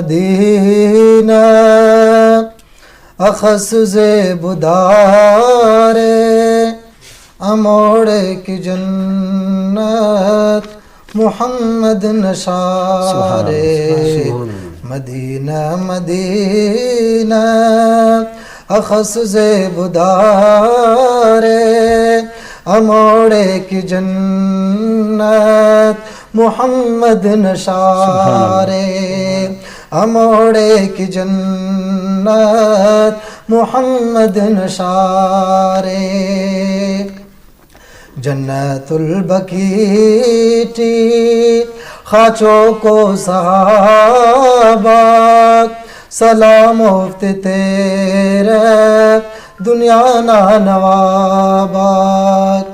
مدینہ اخص زیبدارے اموڑے کی جنت محمد نشارے مدینہ مدینہ اخص زیبدارے اموڑے کی جنت محمد نشارے اموڑے کی جنت محمد نشارے جنت البقیٹی خاچوں کو صحابہ سلام مفت تیرے دنیا نا نوابات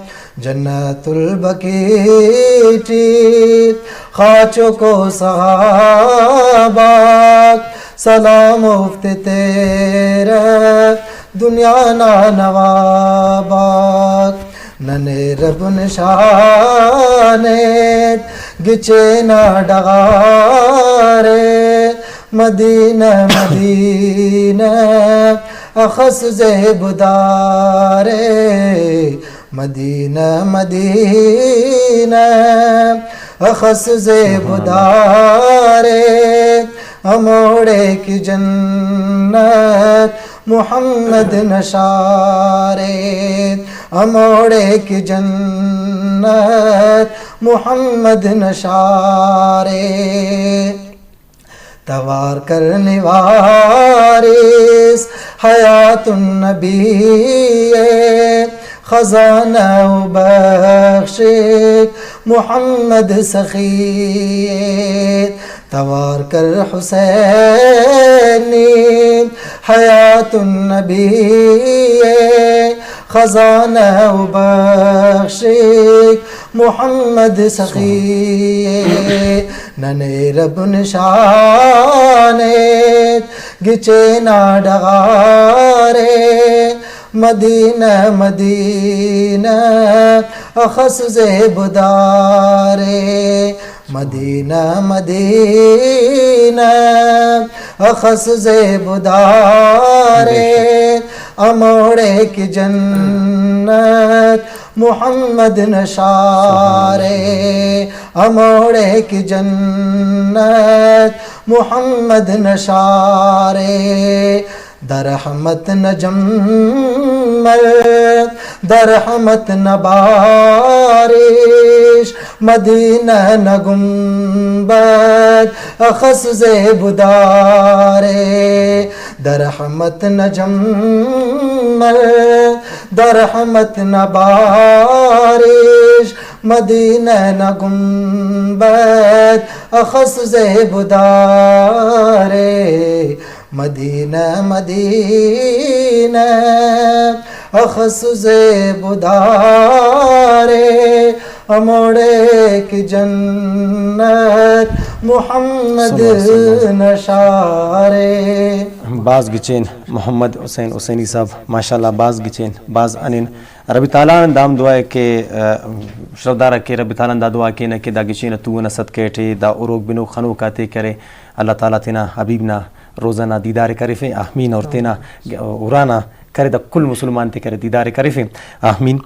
جنت البقیٹی خاچوں کو صحابہ سلام مفت تیرے دنیا نا نوابات ننے رب نشانت گچے نا ڈغارے مدینہ مدینہ اخص زیبدارے مدینہ مدینہ اخص زیبدارے اموڑے کی جنت محمد نشارے اموڑے کی جنت محمد نشارے توار کرنے وارث حیات النبی خزانہ بخش محمد سخی توار کر حسینی حیات النبی خزانہ بخش محمد سخی ننے رب نشانت گچے نا ڈغارے مدینہ مدینہ اخص زیبدارے مدینہ مدینہ اخص زیبدارے اموڑے کی جنت محمد نشارے اموڑے کی جنت محمد نشارے درحمت نجمل درحمت نبارش مدینہ نگنبد اخص زیبدارے درحمت نجمل درحمت نبارش مدینہ نگنبد اخص زیبدارے مدینہ مدینہ اخص زیبدارے اموڑے کی جنت محمد نشارے باز گچین محمد حسین حسینی صاحب ماشاءاللہ باز گچین باز انین ربی تعالیٰ دام دعائے کہ شردارہ کے ربی تعالیٰ دا دعا کے کہ دا گچین تو نصد کیٹے دا اروگ بنو خنو کاتے کرے اللہ تعالیٰ تینا حبیبنا روزانہ دیدار کرے فے آمین اور تینا اورانا کرے دا کل مسلمان تے کرے دیدار کرے فے آمین.